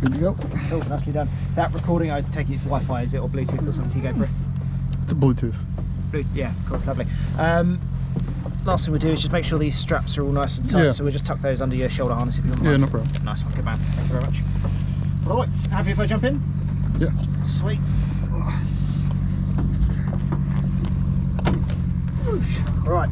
Good to go. Cool, nicely done. That recording, I take it Wi-Fi, is it, or Bluetooth or something you go for? It's a Bluetooth. Yeah, cool, lovely. Last thing we do is just make sure these straps are all nice and tight, so we'll just tuck those under your shoulder harness if you want. Yeah, no problem. Nice one, good man. Thank you very much. Right, happy if I jump in? Yeah. Sweet. Whoosh. Right.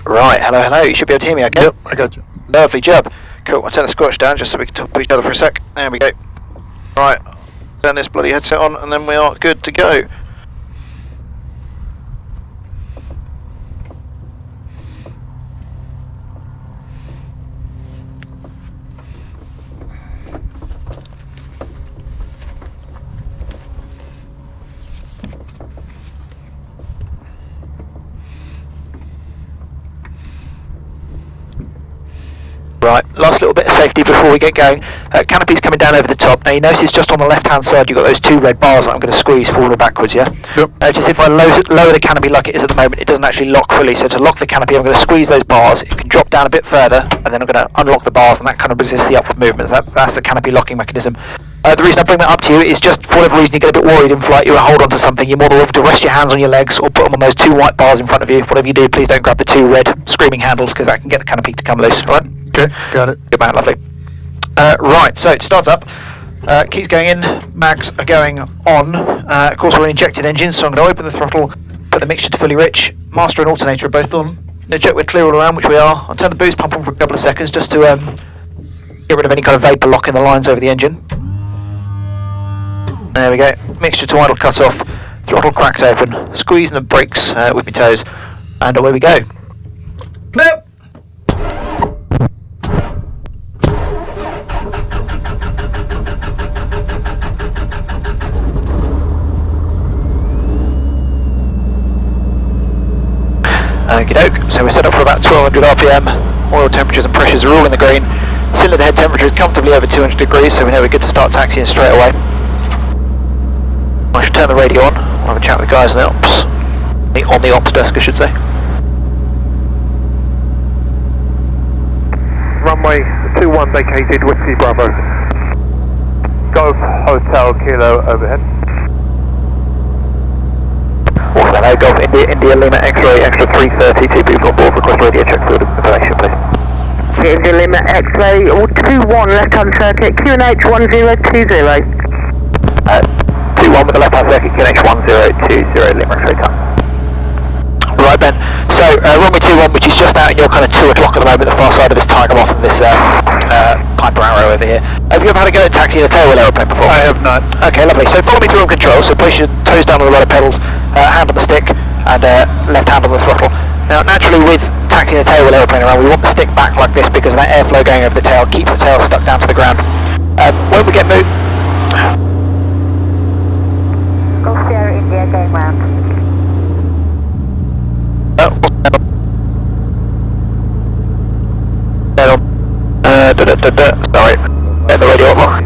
Right, hello, you should be able to hear me okay? Yep, I got you. Lovely job. Cool, I'll turn the squelch down just so we can talk to each other for a sec. There we go. Right, turn this bloody headset on and then we are good to go. Right, last little bit of safety before we get going. Canopy's coming down over the top. Now you notice just on the left hand side you've got those two red bars that I'm going to squeeze forward and backwards, yeah? Yep. Notice if I lower the canopy like it is at the moment, it doesn't actually lock fully. So to lock the canopy I'm going to squeeze those bars, it can drop down a bit further, and then I'm going to unlock the bars and that kind of resists the upward movements. That's the canopy locking mechanism. The reason I bring that up to you is just for whatever reason you get a bit worried in flight, you hold on to something, you're more than welcome to rest your hands on your legs or put them on those two white bars in front of you. Whatever you do, please don't grab the two red screaming handles because that can get the canopy to come loose, right? Okay, got it. Good man, lovely. Right, so it starts up. Keys going in, mags are going on. Of course, we're an injected engine, so I'm going to open the throttle, put the mixture to fully rich. Master and alternator are both on. The jet we're clear all around, which we are. I'll turn the boost pump on for a couple of seconds just to get rid of any kind of vapour lock in the lines over the engine. There we go. Mixture to idle cut off. Throttle cracked open. Squeezing the brakes with my toes. And away we go. Clear! Okie doke, so we're set up for about 1200 RPM, oil temperatures and pressures are all in the green, cylinder head temperature is comfortably over 200 degrees, so we know we're good to start taxiing straight away. I should turn the radio on, I'll have a chat with the guys on the ops desk I should say. Runway 21 vacated, Whiskey Bravo. Golf Hotel Kilo overhead. Hello, Golf India Lima X-ray extra 330, two people on board, request radio check field information please. India Lima X-ray 21 left hand circuit, QNH 1020. 21 with the left hand circuit, QNH 1020, Lima X-ray time. Right Ben, so runway 21, which is just out in your kind of 2 o'clock at the moment, the far side of this Tiger Moth and this Piper Aero over here. Have you ever had a go at taxiing a tailwheel aeroplane before? I have not. Okay, lovely. So follow me through on control, so place your toes down on the rudder pedals, hand on the stick, and left hand on the throttle. Now naturally with taxiing a tailwheel aeroplane around, we want the stick back like this because that airflow going over the tail keeps the tail stuck down to the ground. When we get moved... Golf Sierra India going round. Sorry, get the radio up.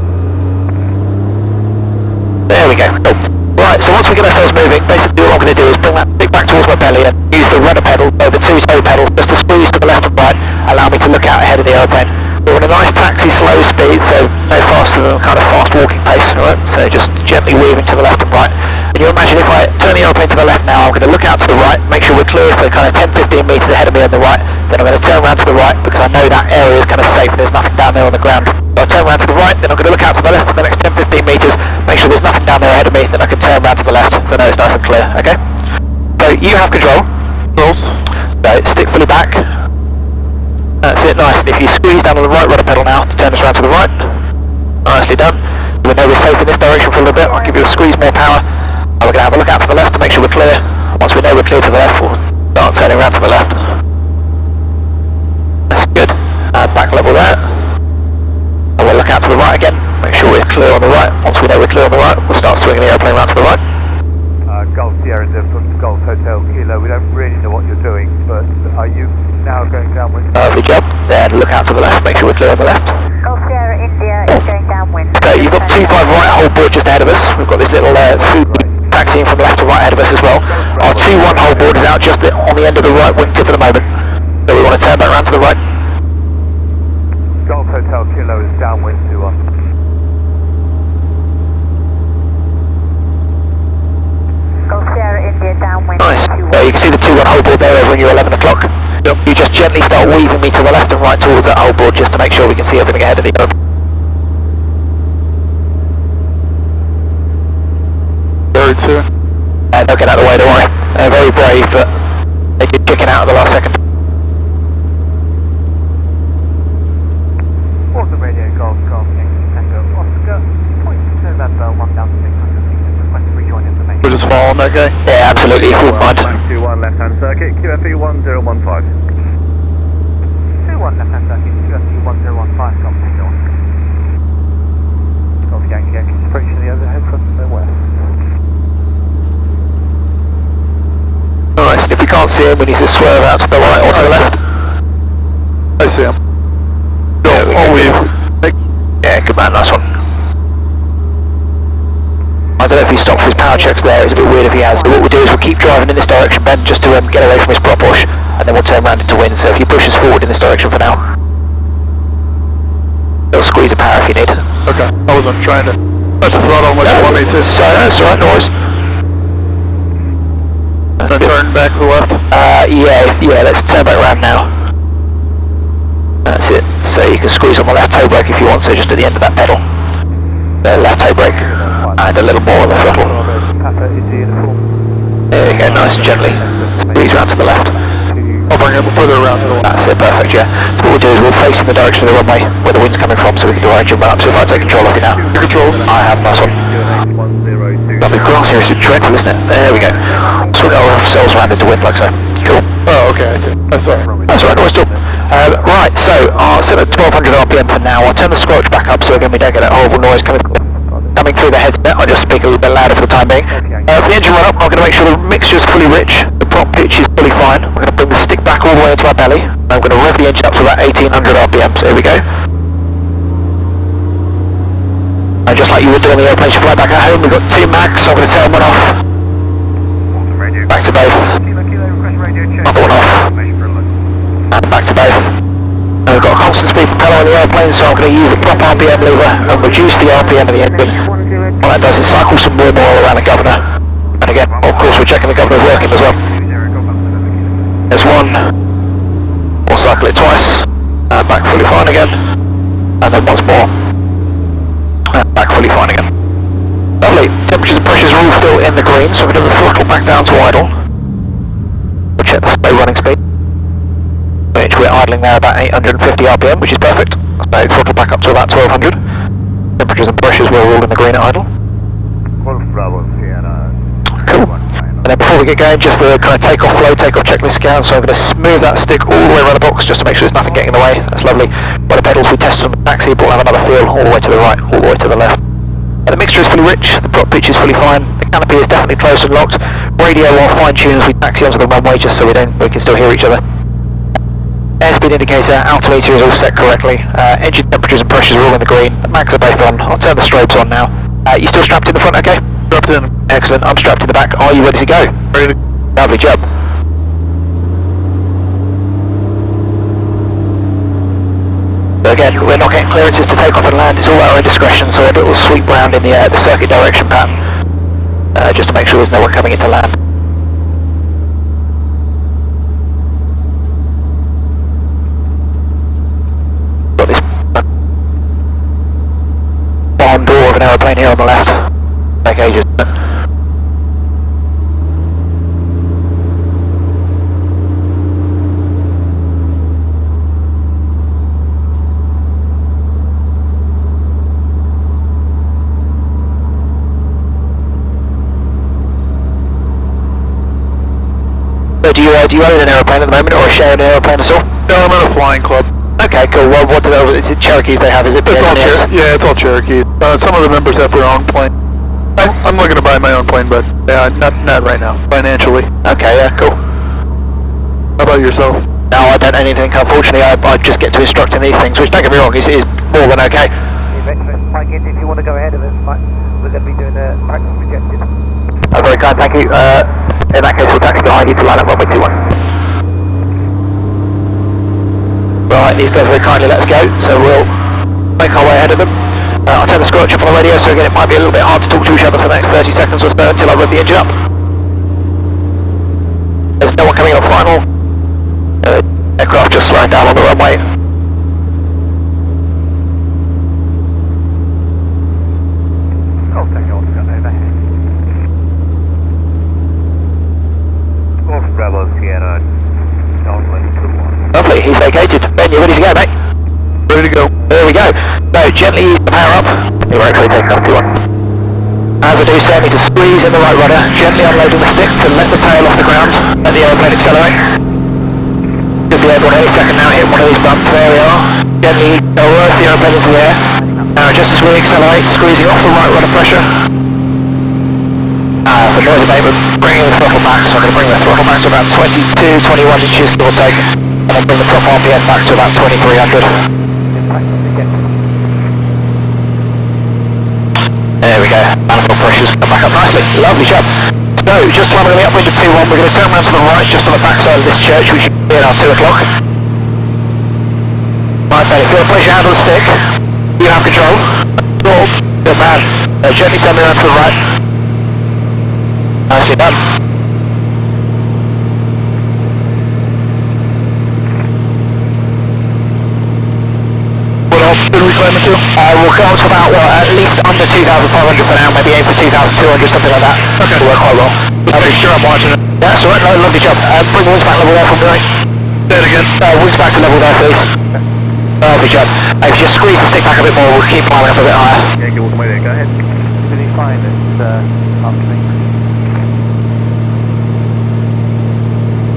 There we go. Oh. Right, so once we get ourselves moving, basically all I'm going to do is bring that stick back towards my belly and use the rudder pedal, so the two toe pedals, just to squeeze to the left and right, allow me to look out ahead of the airplane. We're on a nice taxi slow speed, so no faster than kind of fast walking pace, alright? So just gently weaving to the left and right. Can you imagine if I turn the airplane to the left now, I'm going to look out to the right, make sure we're clear for kind of 10-15 metres ahead of me on the right, then I'm going to turn around to the right because I know that area is kind of safe, there's nothing down there on the ground. So I'll turn around to the right, then I'm going to look out to the left for the next 10-15 metres, make sure there's nothing down there ahead of me, then I can turn around to the left, so I know it's nice and clear, okay? So you have control. Controls. So stick fully back. That's it, nice. And if you squeeze down on the right rudder pedal now to turn us around to the right, nicely done. We know we're safe in this direction for a little bit, I'll give you a squeeze more power. And we're going to have a look out to the left to make sure we're clear. Once we know we're clear to the left, we'll start turning around to the left. That's good. Back level there. And we'll look out to the right again, make sure we're clear on the right. Once we know we're clear on the right, we'll start swinging the airplane around to the right. Golf Sierra from Golf Hotel Kilo, we don't really know what you're doing, but are you now going downwind? Lovely job. Then look out to the left, make sure we're clear on the left. Golf Sierra India is going downwind. So you've got 25 right whole board just ahead of us. We've got this little food taxiing from left to right ahead of us as well. Our 21 whole board is out just on the end of the right wing tip at the moment. So we want to turn back around to the right. Golf Hotel Kilo is downwind to us. Golf Sierra India downwind. Nice. You can see the 2-1 whole board there over on your 11 o'clock. Yep. You just gently start weaving me to the left and right towards that whole board just to make sure we can see everything ahead of the airplane. Very two. They'll get out of the way, don't worry. They're very brave, but they did chicken out at the last second. Autumn Radio Golf Golf Echo Oscar, point November 1,600 meters, request to rejoin information. We're just following that guy. Yeah, absolutely, if you wouldn't mind. 21 left hand circuit, QFE 1015. 21 left hand circuit, QFE 1015, Golf Echo Oscar. Golf Yankee Yankee, approaching the overhead from the west. Nice, and if you can't see him, we need to swerve out to the right or to the left. I see him. There we Oh, go. weave. Yeah, good man, nice one. I don't know if he stopped for his power checks there, it's a bit weird if he has. So what we'll do is we'll keep driving in this direction, Ben, just to get away from his prop push, and then we'll turn around into wind. So if you push us forward in this direction for now, it'll squeeze a power if you need. Okay. I wasn't trying to touch the throttle unless you want me to. So, that's alright, no worries. Then turn back to the left. Yeah, let's turn back around now. That's it. So you can squeeze on the left toe brake if you want, so just at the end of that pedal. The left toe brake, and a little more on the throttle. Papa is the uniform. There you go, nice and gently. Squeeze around to the left. I'll bring it further around to the left. That's it, perfect, yeah. So what we'll do is we'll face in the direction of the runway, where the wind's coming from, so we can do our engine run up. So if I take control of you now. Your controls. I have, nice one. Lovely grass here, it's dreadful, isn't it? There we go. Swing ourselves around into wind like so. Cool. Oh, okay, I see. That's all right. That's alright, no worries at all. Right, so I'll set at 1200 RPM for now. I'll turn the squelch back up so again we don't get that horrible noise coming through the headset. I'll just speak a little bit louder for the time being. For the engine run up, I'm going to make sure the mixture is fully rich, the prop pitch is fully fine. I'm going to bring the stick back all the way into my belly. I'm going to rev the engine up to about 1800 RPM, so here we go. And just like you would do on the airplane, you fly back at home, we've got 2 mags, so I'm going to turn one off. Back to both. Another one off. And back to both. And we've got a constant speed propeller on the airplane, so I'm going to use the prop RPM lever and reduce the RPM of the engine. What that does is cycle some warm oil around the governor. And again, of course, we're checking the governor's working as well. There's one. We'll cycle it twice. And back fully fine again. And then once more. And back fully fine again. Lovely. Temperatures and pressures are all still in the green, so we're going to throttle back down to idle. We'll check the slow running speed. Which we're idling now about 850 RPM, which is perfect. So throttle back up to about 1200. Temperatures and pressures were all in the green at idle. Cool. And then before we get going, just the kind of takeoff flow, takeoff checklist scan. So I'm going to smooth that stick all the way around the box just to make sure there's nothing getting in the way. That's lovely. By the pedals we tested on the taxi, but we'll have another feel all the way to the right, all the way to the left. And the mixture is fully rich, the prop pitch is fully fine, the canopy is definitely closed and locked. Radio will fine tune as we taxi onto the runway just so we can still hear each other. Airspeed indicator, altimeter is all set correctly. Engine temperatures and pressures are all in the green. The mags are both on. I'll turn the strobes on now. You still strapped in the front, okay? Strapped in. Excellent. I'm strapped in the back. Are you ready to go? Ready to... Lovely job. So again, we're not getting clearances to take off and land. It's all our own discretion, so a little sweep round in the circuit direction pattern, just to make sure there's no one coming into land. Got this barn door of an aeroplane here on the left. Take ages. Do you own an aeroplane at the moment, or share an aeroplane at all? No, I'm at a flying club. Okay, cool. Well, what do they, is it Cherokees they have? Is it? It's all BNNs? yeah, it's all Cherokee. Some of the members have their own plane. I'm looking to buy my own plane, but yeah, not right now, financially. Okay, yeah, cool. How about yourself? No, I don't own anything. Unfortunately, I just get to instruct in these things, which, don't get me wrong, is more than okay. Mike, if you want to go ahead of us, we're going to be doing a practice projected. Very kind, thank you. In that case, we'll taxi behind you to line up runway 21. Right, these guys very kindly let us go, so we'll make our way ahead of them. I'll turn the squelch up on the radio, so again it might be a little bit hard to talk to each other for the next 30 seconds or so until I rev the engine up. There's no one coming on final. Aircraft just slowing down on the runway. Oh, thank you. Golf Bravo Sierra, downwind to 1. Lovely, he's vacated. Ben, you ready to go, mate? Ready to go. There we go. So, gently ease the power up. You're actually taking off to 1. As I do so, I need to squeeze in the right rudder, gently unloading the stick to let the tail off the ground, let the aeroplane accelerate. Should be able any second now hit one of these bumps. There we are. Gently reverse the aeroplane into the air. Now, just as we accelerate, squeezing off the right rudder pressure. For noise abatement, bringing the throttle back, so I'm going to bring the throttle back to about 22, 21 inches, give or take, and then bring the prop RPM back to about 2300. There we go, manifold pressure's come back up nicely, lovely job. So, just climbing on the upwind of 2-1, we're going to turn around to the right, just on the back side of this church, which should be at 2 o'clock. Right, Ben, if you'll place your hand on the stick, you have control. Good man. Gently turn me around to the right. Nicely done. What altitude are we climbing to? We'll go up to about, well, at least under 2,500 for now, maybe aim for 2,200, something like that. Okay. It'll work quite well. Just make sure I'm watching it. That's alright, no, lovely job. Bring the wings back level there for me, right? Say it again. Wings back to level there, please. Lovely job. If you just squeeze the stick back a bit more, we'll keep climbing up a bit higher. Yeah, go all the way there, go ahead. Really fine, it's up to me.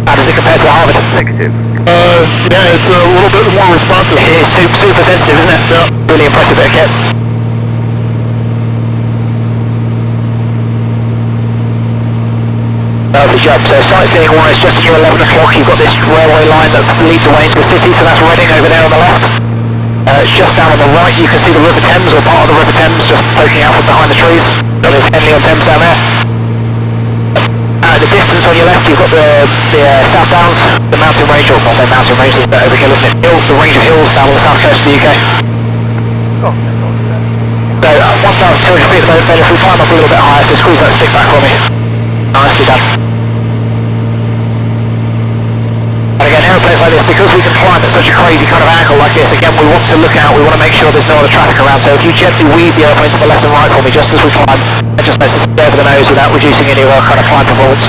How does it compare to the Harvard? Negative. Yeah, it's a little bit more responsive. It is super sensitive, isn't it? Yeah. Really impressive bit of kit. Lovely job. So sightseeing wise, just at your 11 o'clock, you've got this railway line that leads away into the city, so that's Reading over there on the left. Just down on the right, you can see the River Thames, or part of the River Thames, just poking out from behind the trees. So there's Henley on Thames down there. At the distance on your left, you've got the South Downs, the mountain range, or I say mountain range, it's a bit overkill, isn't it? The range of hills down on the south coast of the UK. Oh, that's all set. So 1,200 feet at the moment, Ben, if we climb up a little bit higher, so squeeze that stick back for me. Nicely done. And again, aeroplanes like this, because we can climb at such a crazy kind of angle like this, again, we want to look out, we want to make sure there's no other traffic around, so if you gently weave the aeroplane to the left and right for me just as we climb, it just lets us stay over the nose without reducing any of our kind of climb performance.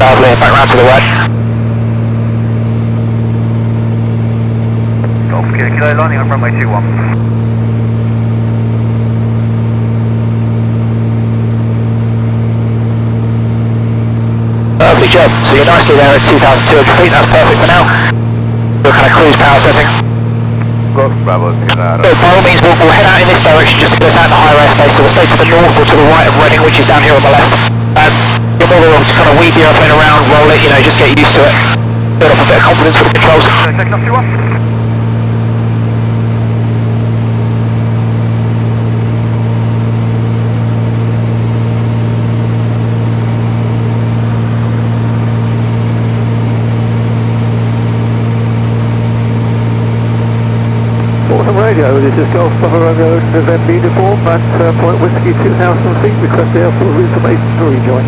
Lovely, back round to the right. Golf Kilo, landing on runway 21. Lovely job. So you're nicely there at 2,200 feet, that's perfect for now. We're kind of cruise power setting. Golf Bravo Sierra. So by all means, we'll head out in this direction just to get us out in the higher airspace, so we'll stay to the north or to the right of Reading, which is down here on the left. You're more than welcome to kind of weave the airplane around, roll it, you know, just get used to it. Build up a bit of confidence with the controls. Taking off 21. Autumn radio, this is Golf Bravo Romeo November uniform at Point Whiskey 2,000 feet, request the airport information to rejoin.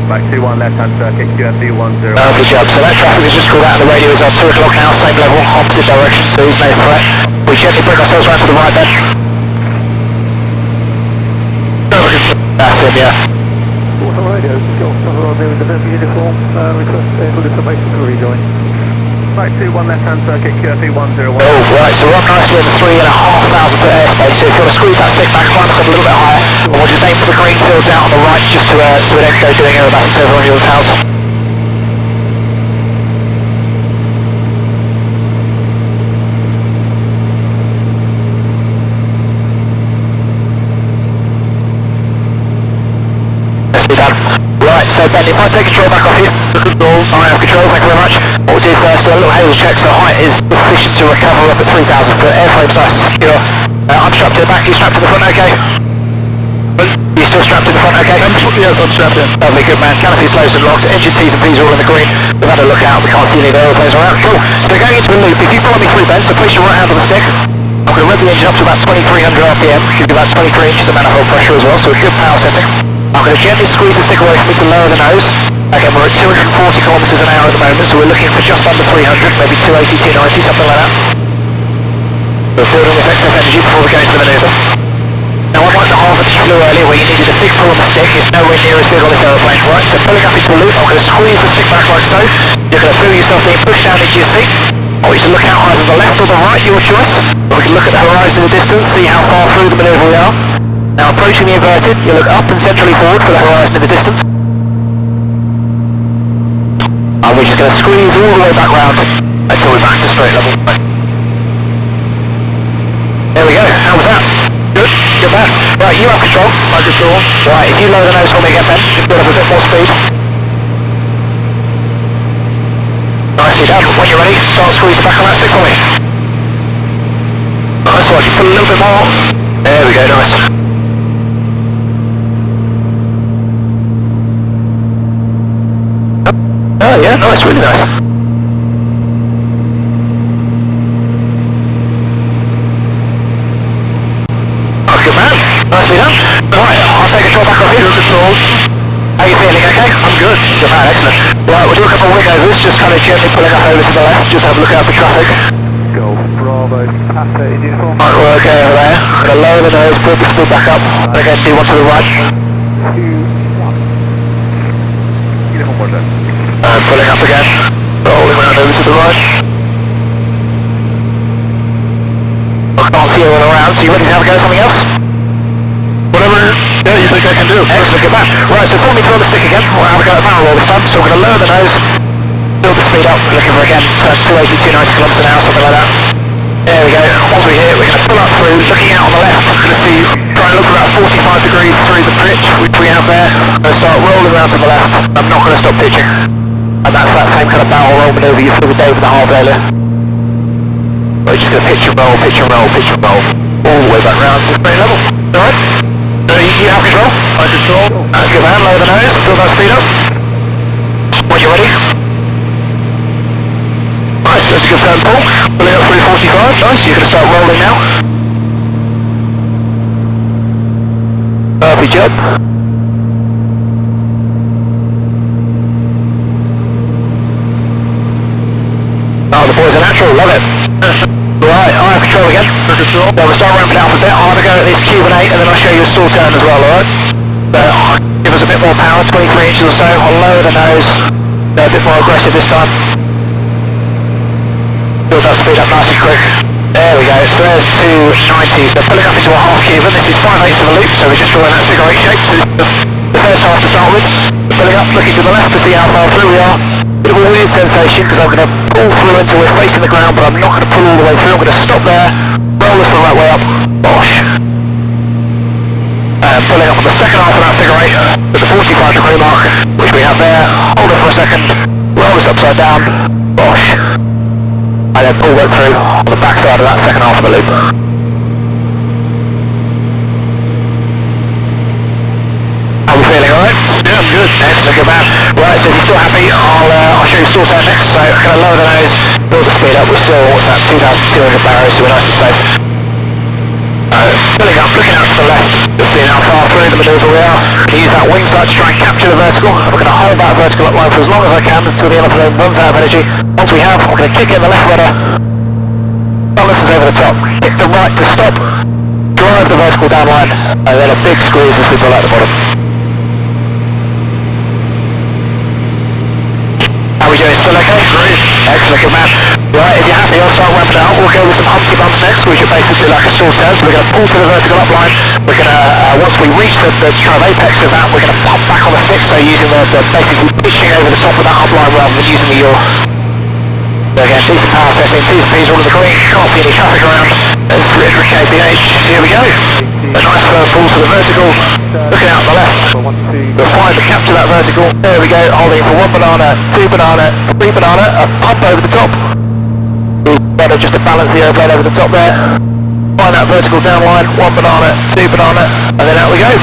Mike 21 left hand circuit, QFD 10. Good job. So that traffic is just called out and the radio is on 2 o'clock now, same level, opposite direction, so there's no threat. We gently bring ourselves round to the right then. That's him, yeah. Autumn radio, this is Golf Bravo Romeo November uniform, request airport information to rejoin. Mike 21 left hand circuit, QFD 101. Oh, right, so we're up nicely in the 3,500 foot airspace, so if you want to squeeze that stick back, climb us up a little bit higher, and we'll just aim for the green fields out on the right, just to, so we don't go doing aerobatics over on yours house. Let's be done. Right, so Ben, if I take control back off you, controls, I have control, thank you very much. What we'll do first, do a little hails check, so height is sufficient to recover up at 3,000 foot, airframe's nice and secure. I'm strapped to the back, you strapped to the front, okay? You still strapped to the front, okay? Yes, I'm strapped in. Lovely, good man. Canopy's closed and locked, engine T's and P's are all in the green. We've had a look out, we can't see any of the aeroplanes around. Cool, so going into a loop, if you follow me through, Ben, so place your right hand on the stick. I'm going to rev the engine up to about 2,300 RPM, give you about 23 inches of manifold pressure as well, so a good power setting. I'm going to gently squeeze the stick away from me to lower the nose. Again, we're at 240 kilometers an hour at the moment, so we're looking for just under 300, maybe 280, 290, something like that. We're building this excess energy before we go into the manoeuvre. Now, unlike the half that you flew earlier where you needed a big pull on the stick, it's nowhere near as big on this aeroplane, right? So pulling up into a loop, I'm going to squeeze the stick back like so. You're going to feel yourself being pushed down into your seat. I want you to look out either the left or the right, your choice. We can look at the horizon in the distance, see how far through the manoeuvre we are. Now approaching the inverted, you look up and centrally forward for the horizon in the distance. And we're just going to squeeze all the way back round until we're back to straight level. There we go, how was that? Good, good man. Right, you have control. I control. Right, if you lower the nose for me again, Ben, just build up a bit more speed. Nicely done. When you're ready, start squeezing back on that stick for me. Nice one, you pull a little bit more. There we go, nice. Oh yeah, nice, really nice. Oh, good man. Nicely done. Right, I'll take control back off you. Control. How are you feeling, okay? I'm good. Good man, excellent. Right, we'll do a couple of wing overs, just kind of gently pulling up over to the left, just have a look out for traffic. Golf Bravo, Papa in uniform. Right, we're okay over there. I'm going to lower the nose, build the speed back up, and again, do one to the right. 2, 1. Uniform order. And pulling up again, rolling round over to the right. I can't see anyone around, so you ready to have a go at something else? Whatever, yeah, you think I can do. Excellent, good man. Right, so follow me through on the stick again. We'll have a go at barrel roll this time, so we're going to lower the nose, build the speed up, looking for again, 280, 290 kilometers an hour, something like that. There we go, once we hit it, we're going to pull up through, looking out on the left, I'm going to see, try and look about 45 degrees through the pitch, which we have there. I'm going to start rolling around to the left, I'm not going to stop pitching. And that's that same kind of barrel roll manoeuvre you flew with Dave in the half earlier. We're just going to pitch and roll, pitch and roll, pitch and roll, all the way back round to straight level. Alright? You have control? I control. Good man, lower the nose, build that speed up. When you're ready. Nice, that's a good firm pull. Pulling up 345, nice, you're going to start rolling now. Perfect job. Oh, the boys are natural, love it. Right, I have control again. Control. Then we'll start ramping it up a bit. I'll have a go at this Cuban 8 and then I'll show you a stall turn as well, alright? Give us a bit more power, 23 inches or so. I'll lower the nose. Go a bit more aggressive this time. Build that speed up nice and quick. There we go, so there's 290. So pulling up into a half Cuban. This is 5/8 of a loop, so we're just drawing that figure 8 shape. So the first half to start with. Pulling up, looking to the left to see how far through we are. Bit of a weird sensation because I'm going to pull through until we're facing the ground, but I'm not going to pull all the way through. I'm going to stop there, roll us the right way up, bosh. And pulling up on the second half of that figure 8 at the 45 degree mark, which we have there. Hold it for a second, roll us upside down, bosh. And then pull right through on the back side of that second half of the loop. How are we feeling, alright? Yeah, Yeah, I'm good. Excellent, good man. Right, so if you're still happy, I'll show you stall time next. So I'm going to lower the nose, build the speed up. We're still, what's that, 2,200 barrows, so we're nice and safe. Filling up, looking out to the left, just seeing how far through the manoeuvre we are. I'm going to use that wing sight to try and capture the vertical. We're going to hold that vertical up line for as long as I can until the aeroplane runs out of energy. Once we have, I'm going to kick in the left rudder, balance is over the top, kick the right to stop, drive the vertical down line, and then a big squeeze as we pull out the bottom. How are we doing? Still okay? Great. Excellent, good man. Right, if you're happy, I'll start ramping out. We'll go with some Humpty Bumps next, which are basically like a stall turn. So we're going to pull to the vertical up line. We're going to, once we reach the kind of apex of that, we're going to pump back on the stick. So using the basically pitching over the top of that up line rather than using the yaw. So again, decent power setting, T's and P's all in the green, can't see any traffic around. There's 300 kph, here we go. A nice firm pull to the vertical, looking out to the left. We'll find and capture that vertical. There we go, holding for 1 banana, 2 banana, 3 banana, a pump over the top. Better just to balance the airplane over the top there. Find that vertical down line, 1 banana, 2 banana, and then out we go.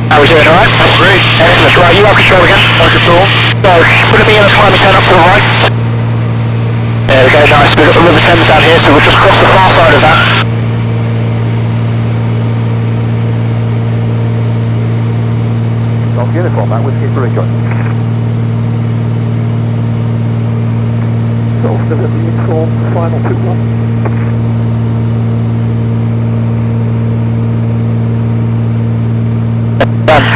How are we doing, alright? That's great. Excellent. Right, you are control again. Are control. So, we're going to be in a climb and turn up to the right. There we go, nice. We've got the River Thames down here, so we'll just cross the far side of that. Golf uniform, that whiskey for Richard. Golf still at the uniform, final 2-1.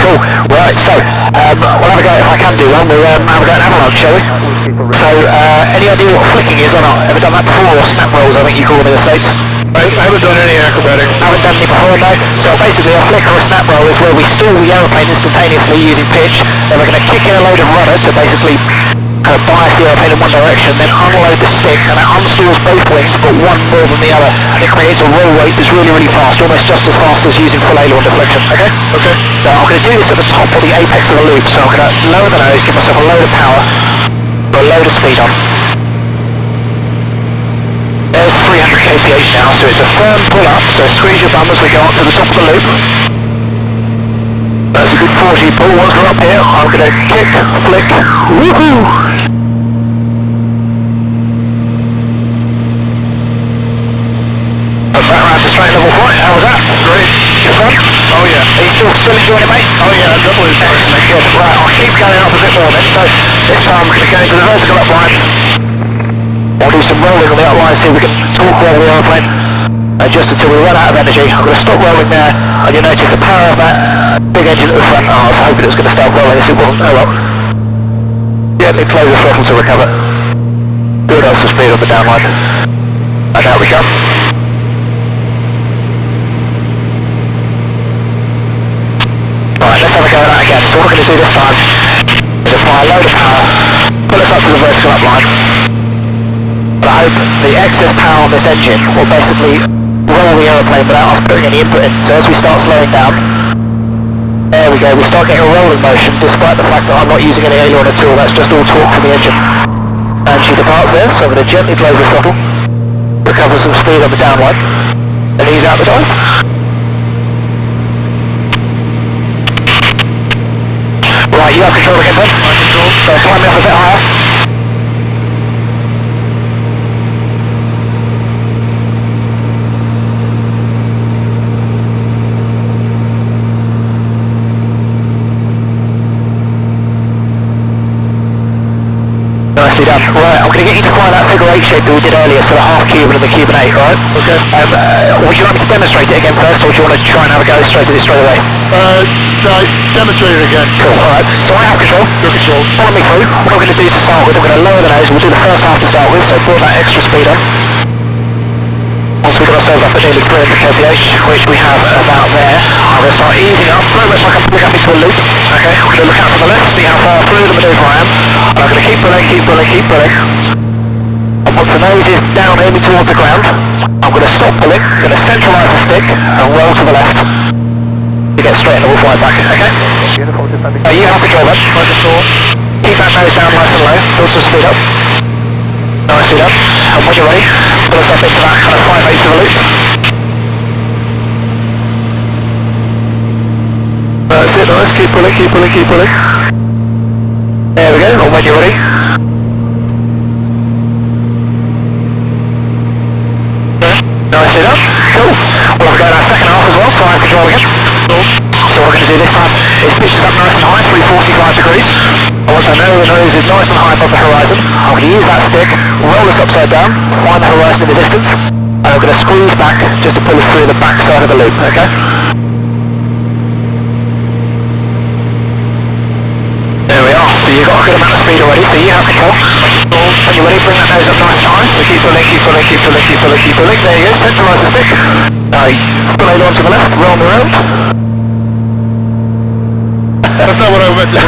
Cool. Right, so we'll have a go if I can do one. We'll have a go at avalanche, shall we? So, any idea what flicking is or not? Ever done that before? Or snap rolls, I think you call them in the States? I haven't done any acrobatics. Haven't done any before, no. So basically a flick or a snap roll is where we stall the aeroplane instantaneously using pitch, then we're going to kick in a load of rudder to basically kind of bias the aeroplane in one direction, then unload the stick, and that unstalls both wings, but one more than the other, and it creates a roll rate that's really, really fast, almost just as fast as using full aileron deflection, okay? Okay. So I'm going to do this at the top or the apex of the loop, so I'm going to lower the nose, give myself a load of power, put a load of speed on. There's 300 kph now, so it's a firm pull up, so squeeze your bum as we go up to the top of the loop. That's a good 4G pull. Once we're up here, I'm going to kick, flick, woohoo! Back round to straight level flight. How was that? Great. Good fun? Oh yeah. Are you still enjoying it, mate? Oh yeah, definitely. Excellent, good. Right, I'll keep going up a bit more then. So this time I'm going to go into the vertical up line. I'll do some rolling on the up line, see if we can torque roll the aeroplane. Just until we run out of energy. I'm going to stop rolling there, and you'll notice the power of that big engine at the front. Oh, I was hoping it was going to start rolling, as it wasn't. Oh well. Gently close the throttle to recover. Build up some speed on the downline. And out we come. Right, let's have a go at that again. So what we're going to do this time is apply a load of power, pull us up to the vertical up line. But I hope the excess power on this engine will basically roll the aeroplane without us putting any input in. So as we start slowing down, there we go, we start getting a rolling motion despite the fact that I'm not using any aileron at all, that's just all torque from the engine. And she departs there, so I'm going to gently close the throttle, recover some speed on the downline, and ease out the dive. Right, you have control again then. Control. So climb me up a bit higher. Nicely done. Right, I'm going to get you to find that figure 8 shape that we did earlier, so the half Cuban and the Cuban 8, right? Okay. Would you like me to demonstrate it again first, or do you want to try and have a go straight at it straight away? No, demonstrate it again. Cool, alright. So I have control. Your control. Follow me through. What I'm going to do to start with, I'm going to lower the nose, we'll do the first half to start with, so build that extra speed on. Once we've got ourselves up at nearly 300 kph, which we have about there, I'm going to start easing up, very much like I'm pulling up into a loop. Okay, I'm going to look out to the left, see how far through the manoeuvre I am, and I'm going to keep pulling, keep pulling, keep pulling. And once the nose is down aiming towards the ground, I'm going to stop pulling, I'm going to centralise the stick, and roll to the left. To get straight and we'll fly back, okay? You have control then. Keep that nose down nice and low, build some speed up. Nicely done. And when you're ready, pull us up into that kind of 5/8 of the loop. nice, keep pulling, keep pulling, keep pulling. There we go, and when you're ready. Nicely done, cool. Well, we're going our second half as well, so I have control again. So what we're going to do this time is pitch us up nice and high, 345 degrees. And once I know the nose is nice and high above the horizon, I'm going to use that stick, roll us upside down, find the horizon in the distance, and I'm going to squeeze back just to pull us through the back side of the loop, okay? There we are, so you've got a good amount of speed already, so you have control. When you're ready, bring that nose up nice and high, so keep pulling, keep pulling, keep pulling, keep pulling, keep pulling. There you go, centralise the stick. Pull it on to the left, roll me around. That's not what I meant to do.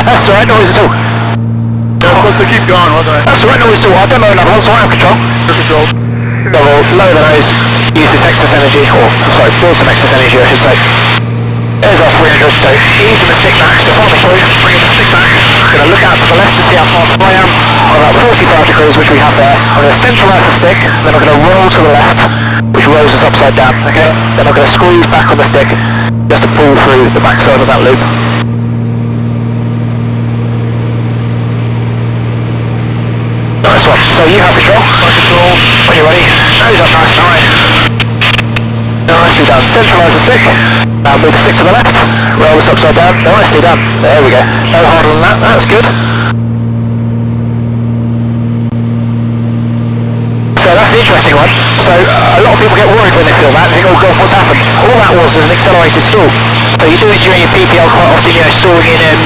That's the right noise at all. I was supposed to keep going, wasn't I? That's the right noise at all. I don't know another one, so I have control. Your control. So we'll lower the nose, use this excess energy, or sorry, build some excess energy I should say. There's our 300, so easing the stick back, so follow me through, bring the stick back. I'm going to look out to the left to see how far I am. I'm about 45 degrees, which we have there. I'm going to centralise the stick, then I'm going to roll to the left, which rolls us upside down, okay? Then I'm going to squeeze back on the stick, just to pull through the backside of that loop. Nice one. So you have control. I control. When you're ready, nose up nice and high. Nicely done. Centralise the stick. Now move the stick to the left. Roll this upside down. Nicely done. There we go. No harder than that. That's good. So that's the interesting one. So a lot of people get worried when they feel that. They think, oh god, what's happened? All that was an accelerated stall. So you do it during your PPL quite often, you know, stalling in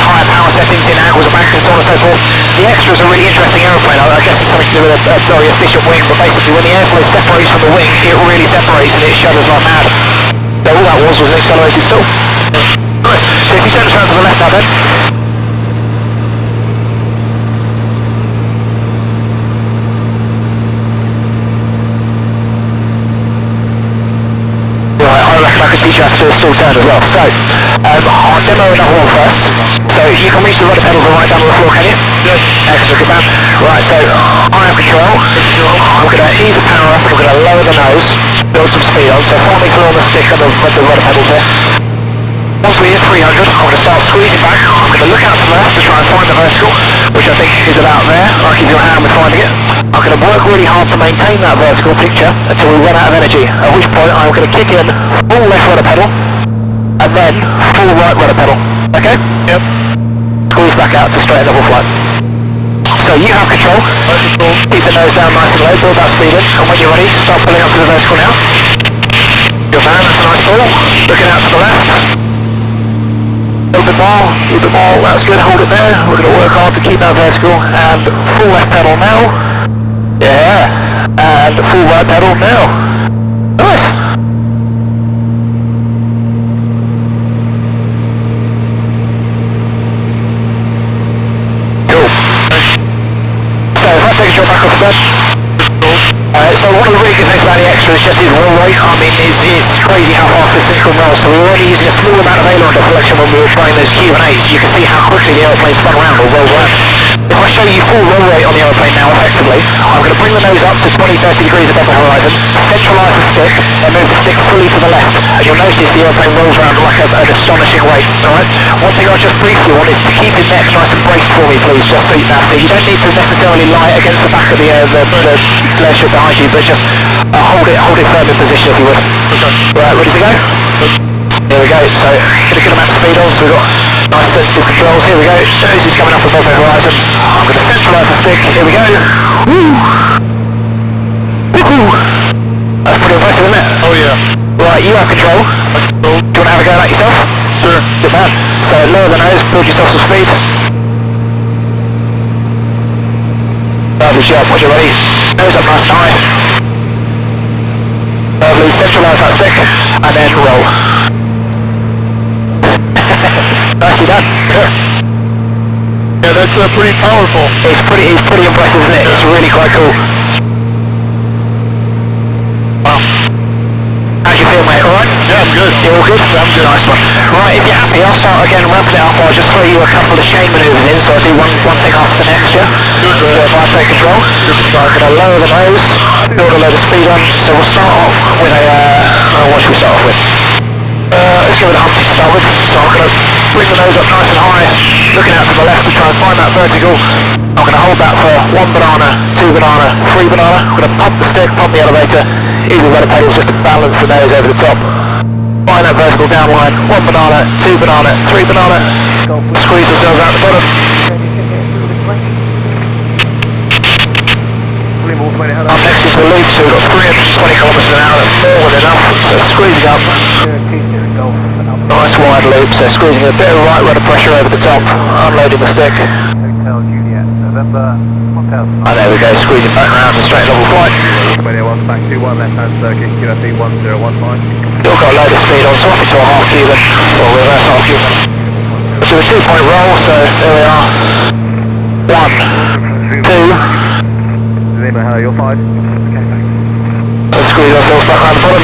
higher power settings, in angles of back and so on and so forth. The extra is a really interesting aeroplane. I guess it's something to do with a very efficient wing, but basically when the airflow separates from the wing, it really separates and it shudders like mad. So all that was an accelerated stall. Nice. So if you turn us around to the left now then. I can teach you how to do a stall turn as well. So, I'll demo another one first. So, you can reach the rudder pedals right down on the floor, can you? Good. Excellent, good man. Right, so, I have control. I'm going to ease the power up, I'm going to lower the nose, build some speed on. So, follow me through on the stick and the rudder pedals here. Once we hit 300, I'm going to start squeezing back. I'm going to look out to the left to try and find the vertical, which I think is about there. I'll give you a hand with finding it. I'm going to work really hard to maintain that vertical picture until we run out of energy, at which point I'm going to kick in full left rudder pedal, and then full right rudder pedal. Okay? Yep. Squeeze back out to straight level flight. So you have control. Keep the nose down nice and low, build that speed in, and when you're ready, start pulling up to the vertical now. Good man, that's a nice pull. Looking out to the left. A little bit more, that's good, hold it there. We're going to work hard to keep that vertical, and full left pedal now. Yeah, and full right pedal now. Nice. Cool. So if I take a drop back off the bed. So one of the really good things about the extra is just his roll rate. I mean, it's crazy how fast this thing can roll. So we were only using a small amount of aileron deflection when we were trying those Q&As. You can see how quickly the aeroplane spun around or rolled around. If I show you full roll rate on the aeroplane now effectively, I'm going to bring the nose up to 20-30 degrees above the horizon, centralise the stick, and move the stick fully to the left. And you'll notice the aeroplane rolls around like an astonishing rate. Alright? One thing I just briefly want is to keep your neck nice and braced for me, please, just so you know. So you don't need to necessarily lie against the back of the glare strip behind you, but just hold it firm in position if you would. Okay. Right, ready to go? Here we go, so get a good amount of speed on, so we've got nice sensitive controls. Here we go, nose is coming up above the horizon. I'm going to centralise the stick, here we go. Woo! Woohoo! That's pretty impressive, isn't it? Oh yeah. Right, you have control. Do you want to have a go at that yourself? Sure. Good man. So lower the nose, build yourself some speed. Lovely job, when you're ready, nose up nice and high. Lovely, centralise that stick, and then roll. Nicely done. Yeah, that's pretty powerful. It's pretty impressive, isn't it? It's really quite cool. Wow. How do you feel, mate? Alright? Yeah, I'm good. You're all good? I'm good. Nice one. Right, if you're happy, I'll start again ramping it up. I'll just throw you a couple of chain manoeuvres in, so I'll do one thing after the next, yeah? Good. If I take control, I'm going to lower the nose, build a load of speed on. So we'll start off with what should we start off with? Let's go with the Humpty to start with, so I'm going to bring the nose up nice and high, looking out to the left to try and find that vertical. I'm going to hold that for 1 banana, 2 banana, 3 banana. I'm going to pump the stick, pump the elevator, easy rudder pedals just to balance the nose over the top. Find that vertical downline, 1 banana, 2 banana, 3 banana, squeeze ourselves out the bottom. Up next into a loop, so we've got 320 kilometres an hour, that's more than enough, so squeezing up. Nice wide loop, so squeezing a bit of right rudder pressure over the top, unloading the stick. And there we go, squeezing back around to straight level flight. Back 21, left hand circuit, QFE 1015. Still got a load of speed on, swap it to a half Cuban, or reverse half Cuban. We'll do a 2-point roll, so there we are. 1, 2. Lima, you're 5. Let's squeeze ourselves back around the bottom.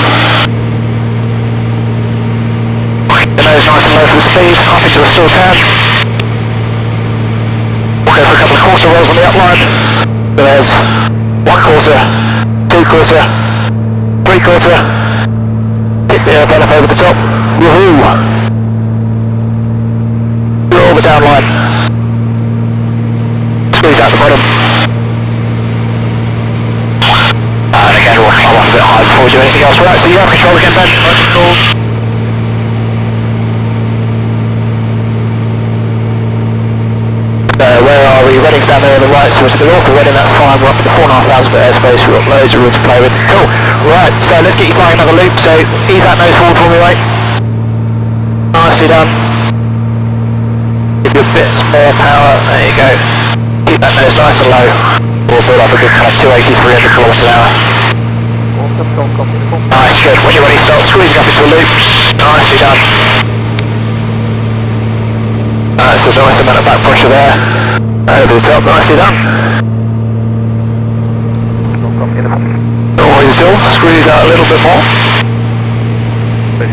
The nose nice and low for the speed, up into a still turn. We'll go for a couple of quarter rolls on the upline. So there's 1 quarter, 2 quarter, 3 quarter. Pick the airplane up over the top. Woohoo! Roll the downline. Squeeze out the bottom. And again, we'll come up a bit high before we do anything else. Right, so you have control again, Ben. Control. Where are we? Reading's down there on the right, so we're to the north of Reading, that's fine. We're up to the 4,500 foot airspace, we've got loads of room to play with. Cool. Right, so let's get you flying another loop, so ease that nose forward for me, mate. Nicely done. Give you a bit more power, there you go. Keep that nose nice and low. We'll build up a good kind of 280, 300 kilometres an hour. Nice, good. When you're ready, start squeezing up into a loop. Nicely done. That's a nice amount of back pressure there. Over the top, nicely done. Always still, squeeze out a little bit more. So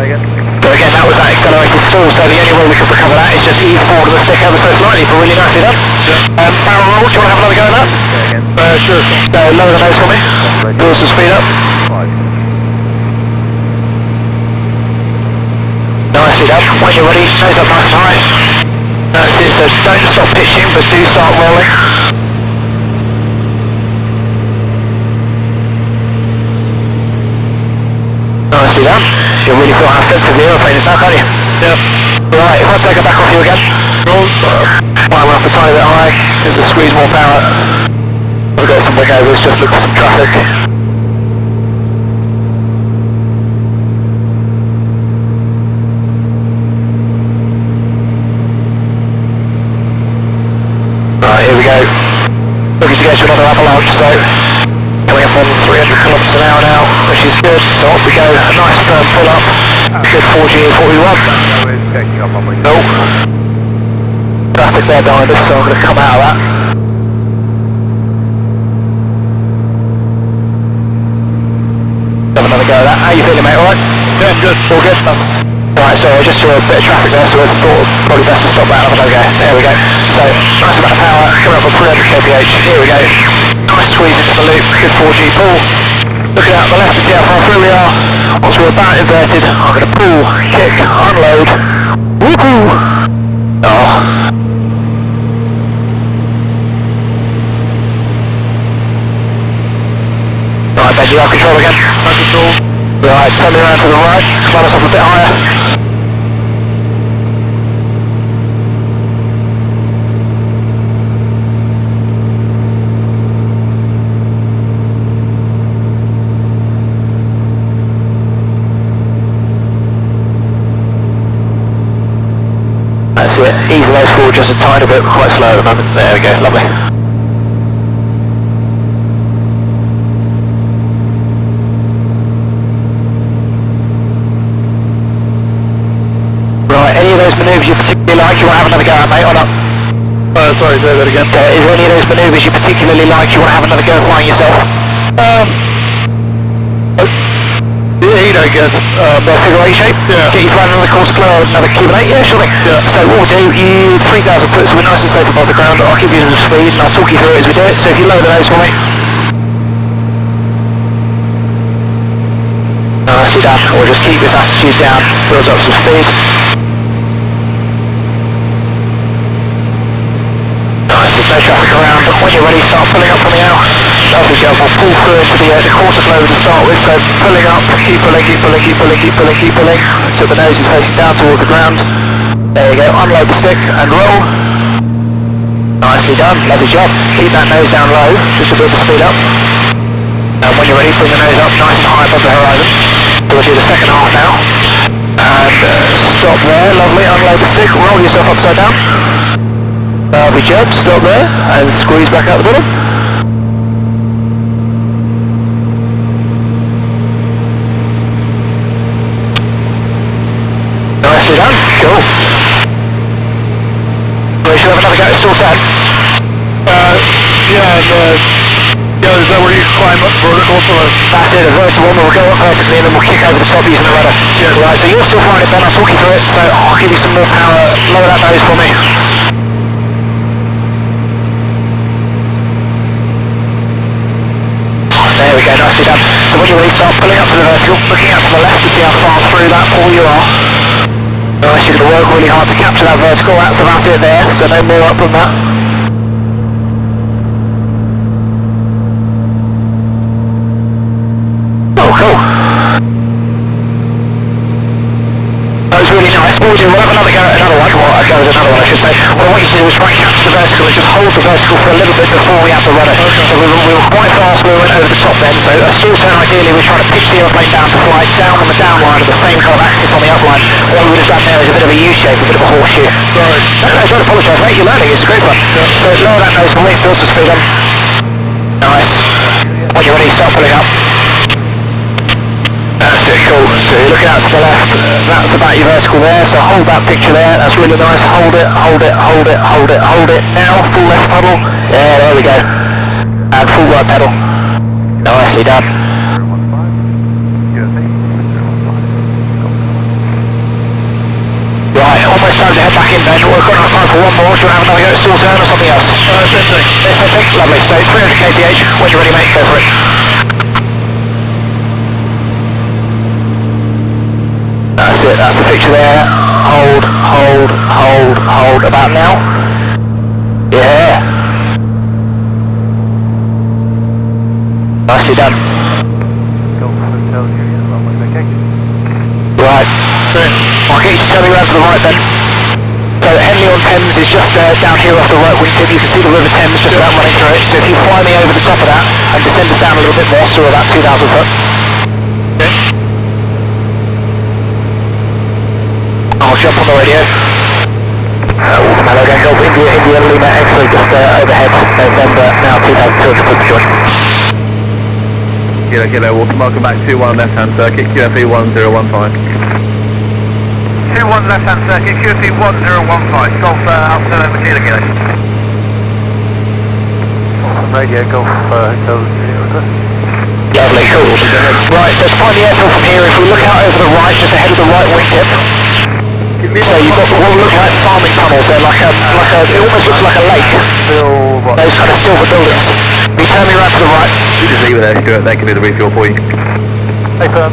again, that was that accelerated stall, so the only way we can recover that is just ease forward of the stick ever so slightly, but really nicely done. Barrel roll, do you want to have another go at that? Sure. So lower the nose for me, build some speed up. Nicely done. When you're ready, nose up nice and high. That's it, so don't stop pitching, but do start rolling. Nicely done. You'll really feel how sensitive the aeroplane is now, can't you? Yep. Right, if I take it back off you again. Right, we're up a tiny bit high. There's a squeeze more power. We've got some wing overs, just look for some traffic. Right, here we go. Looking to get to another avalanche, so coming up on 300 kilometres an hour now, which is good. So off we go. A nice firm pull up. Good 4G 41. Nope. Traffic there behind us, so I'm going to come out of that. Have another go at that. How you feeling, mate? Alright? Yeah, I'm good. All good? Right, so I just saw a bit of traffic there, so I thought probably best to stop that and have another go. There we go. So, nice amount of power, coming up on 300 kph. Here we go. Nice squeeze into the loop, good 4G pull. Looking out on the left to see how far through we are. Once we're about inverted, I'm going to pull, kick, unload. Woohoo! Oh. Right, Ben, you have control again. No control. Right, turn me around to the right, climb us up a bit higher. That's it, ease those forward just a tiny bit, quite slow at the moment. There we go, lovely. Right, any of those manoeuvres you particularly like, you want to have another go at, mate, or not? Sorry, say that again. Is there any of those manoeuvres you particularly like, you want to have another go at flying yourself? The 8, I guess. The figure 8 shape? Yeah. Get you flying another course clear, another Cuban 8? Yeah, sure thing. Yeah. So what we'll do, you 3,000 foot, so we're nice and safe above the ground. I'll give you some speed and I'll talk you through it as we do it. So if you lower the nose for me. Nicely done. We'll just keep this attitude down, build up some speed. Nice, there's no traffic around, but when you're ready, start pulling up from the out. Lovely job, we'll pull through into the quarter globe to start with, so pulling up, keep pulling, keep pulling, keep pulling, keep pulling, keep pulling, till the nose is facing down towards the ground. There you go, unload the stick and roll. Nicely done, lovely job. Keep that nose down low, just to build the speed up. And when you're ready, bring the nose up nice and high above the horizon. So we'll do the second half now. And stop there, lovely, unload the stick, roll yourself upside down. Lovely job, stop there, and squeeze back out the bottom. Nicely done, cool. We should have another go at stall 10. Yeah, is that where you climb up vertical for a... That's it, the one will go up vertically and then we'll kick over the top using the rudder. Yeah. Right, so you'll still find it, Ben, I'll talk you through it, so I'll give you some more power, lower that nose for me. There we go, nicely done. So when you're ready, start pulling up to the vertical, looking out to the left to see how far through that pool you are. Nice, you're going to work really hard to capture that vertical, that's about it there, so no more up than that. Oh, cool. That was really nice. What we'll do, we'll have another go at another one, or a go at another one I should say. What I want you to do is try and capture the vertical and just hold the vertical for a little bit before we have the rudder. So we were quite fast when we went over the top then, so a stall turn ideally we're trying to pitch the airplane down to fly down on the down line of the same kind of axis on the up line. What we would have done there is a bit of a U-shape, a bit of a horseshoe. Sorry. No, don't apologise mate, you're learning, it's a great one. So lower that nose for me, build some speed on. Nice. When you're ready, start pulling up. That's it, cool. So you're looking out to the left, that's about your vertical there, so hold that picture there, that's really nice, hold it, hold it, hold it, hold it, hold it. Now, full left pedal, yeah, there we go. And full right pedal. Nicely done. Right, almost time to head back in then, we've got enough time for one more, do you want to have another go at stall turn or something else? Same thing. Yeah, same thing, lovely, so 300 kph, when you're ready mate, go for it. That's it, that's the picture there. Hold, hold, hold, hold. About now. Yeah. Nicely done. Right. I'll get you to turn me around to the right then. So Henley on Thames is just down here off the right wing tip. You can see the River Thames just about running through it. So if you fly me over the top of that and descend us down a little bit more, so we're about 2,000 foot. Okay. I'll jump on the radio. Hello, Golf India Lima X-ray just overhead, November, now 2,200 foot to join. Kilo, welcome back, 2-1 left-hand circuit, QFE 1015. 2-1 left-hand circuit, QFE 1015, Golf Alpha November Kilo. Radio, Golf Hotel 0. Lovely, cool. Right, so to find the airfield from here, if we look out over the right, just ahead of the right wingtip, so you've got what look like farming tunnels, they're like a, it almost looks like a lake, those kind of silver buildings. You turn me around to the right. You just leave it there, Stuart, they can do the refuel for you. Hey, firm.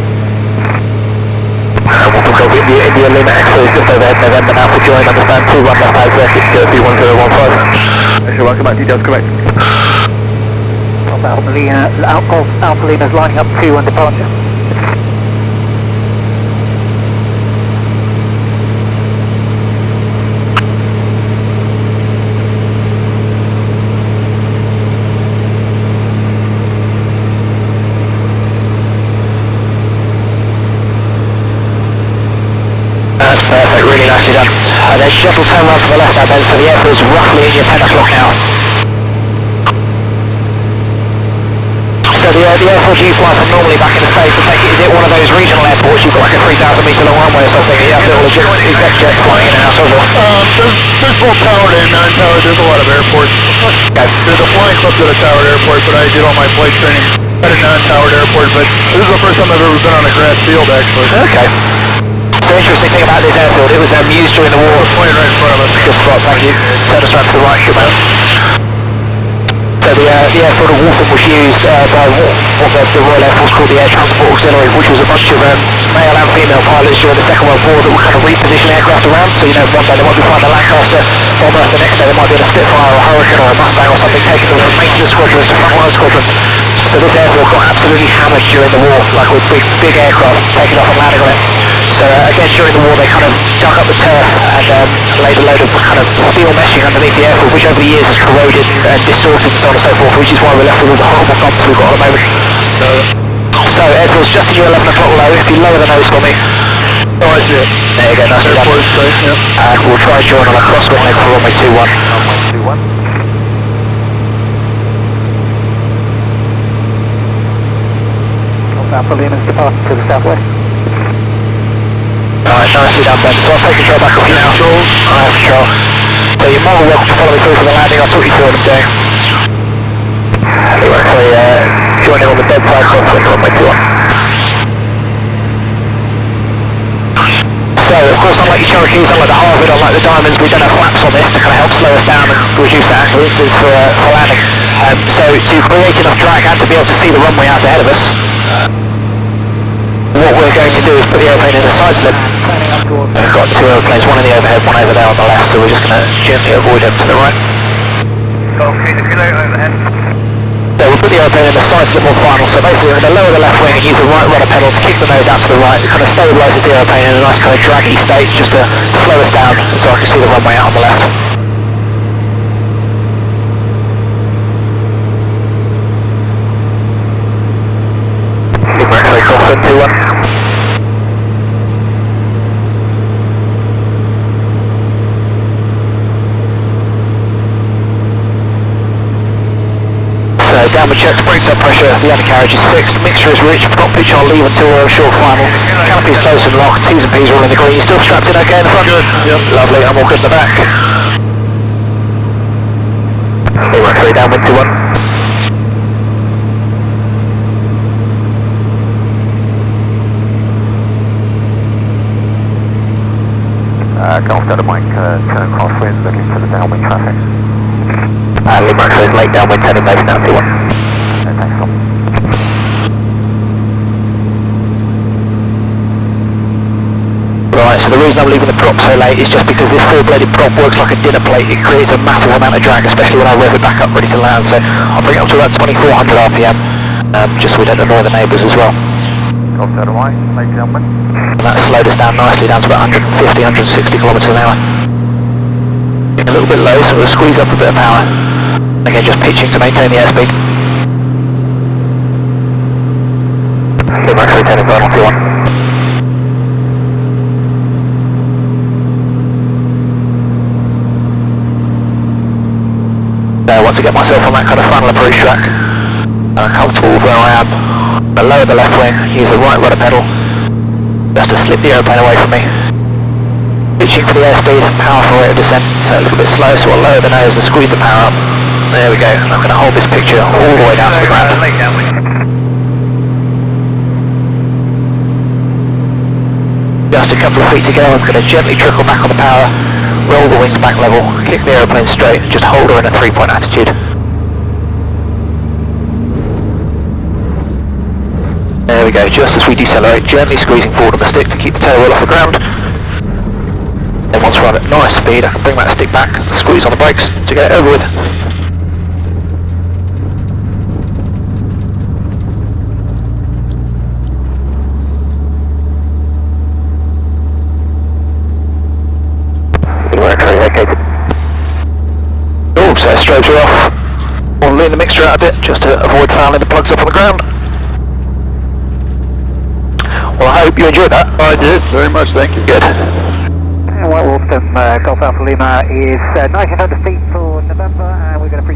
Welcome Golf India Lima X-ray just overhead, November, now for join, understand, 2-1 left-hand circuit, QFE 1015. Sure, welcome back, details correct. Alpha Lima's lining up 2-1 departure. That's perfect, really nicely done. And then gentle turn round to the left now Ben, so the airfield's roughly in your 10 o'clock now. So the airfield you fly from normally back in the States, I take it, is it one of those regional airports, you've got like a 3,000 metre long runway or something, and you have little exec jets flying in and out, so forth? There's both powered and non-powered, there's a lot of airports. Okay. There's a flying club at a towered airport, but I did all my flight training at a non-towered airport, but this is the first time I've ever been on a grass field actually. Okay. So interesting thing about this airfield, it was used during the war. Plane right in front of us. Good spot, thank you. Turn us around to the right, good man. So the airfield at Waltham was used by what the Royal Air Force called the Air Transport Auxiliary, which was a bunch of male and female pilots during the Second World War that would kind of reposition aircraft around. So, you know, one day they might be flying a Lancaster bomber, the next day they might be in a Spitfire or a Hurricane or a Mustang or something, taking them from maintenance squadrons to frontline squadrons. So this airfield got absolutely hammered during the war, like with big aircraft taking off and landing on it. So again, during the war they kind of dug up the turf and laid a load of kind of steel meshing underneath the airfield, which over the years has corroded and distorted and so on and so forth, which is why we're left with all the horrible bumps we've got at the moment. So airfield's just in your 11 o'clock low. If you lower the nose for me. Oh, I see it. There you go, nice and Airport safe, yep. And we'll try and join on a crosswind leg for runway 21. Runway 21. Alpha Lima's departing to the southwest. Alright, nicely done, Ben. So I'll take control back off you now. I have control. So you're more than welcome to follow me through for the landing. I'll talk you through what I'm doing. We're actually joining on the dead side crosswind runway 21. So, of course, unlike your Cherokees, unlike the Harvard, unlike the Diamonds, we don't have flaps on this to kind of help slow us down and reduce that angle instance for landing. So, to create enough drag and to be able to see the runway out ahead of us, what we're going to do is put the airplane in a side slip. We've got two airplanes, one in the overhead, one over there on the left, so we're just going to gently avoid them to the right. Golf Kilo overhead. So we'll put the airplane in the side slip on final, so basically we're going to lower the left wing and use the right rudder pedal to kick the nose out to the right. It kind of stabilises the airplane in a nice kind of draggy state just to slow us down so I can see the runway out on the left. X-ray crosswind 21. So downward check, brakes up pressure, the undercarriage is fixed, mixture is rich, not pitch on leave until we're short final. Canopy's close and locked, T's and P's are all in the green. You're still strapped in okay in the front? Good, yep. Lovely, I'm all good in the back. Lima 3 downwind 21. Golf Delta Mike, turn crosswind, looking for the downwind traffic. Lima X-ray is late downwind 10 and base now 21. Thanks, Tom. Right, so the reason I'm leaving the prop so late is just because this four-bladed prop works like a dinner plate. It creates a massive amount of drag, especially when I rev it back up ready to land. So I'll bring it up to about 2400 RPM, just so we don't annoy the neighbours as well. Golf Delta Mike, late downwind. And that slowed us down nicely down to about 150, 160 kilometres an hour. A little bit low, so we'll squeeze up a bit of power. Again, just pitching to maintain the airspeed. Lima X-ray turning final 21. I want to get myself on that kind of final approach track. I'm comfortable with where I am. I lower the left wing, use the right rudder pedal just to slip the airplane away from me. Pitching for the airspeed, power for rate of descent, so a little bit slow, so I'll lower the nose and squeeze the power up. There we go, and I'm going to hold this picture all the way down to the ground. Late downwind. Just a couple of feet to go, I'm going to gently trickle back on the power, roll the wings back level, kick the airplane straight, just hold her in a 3-point attitude. There we go, just as we decelerate, gently squeezing forward on the stick to keep the tail wheel off the ground. Then once we're at nice speed, I can bring that stick back, squeeze on the brakes to get it over with. Oh, so strobes are off. We'll lean the mixture out a bit just to avoid fouling the plugs up on the ground. Well, I hope you enjoyed that. I did, very much, thank you. Good. White Wolfton, Golf Alpha Lima is 1900 feet for November, and we're going to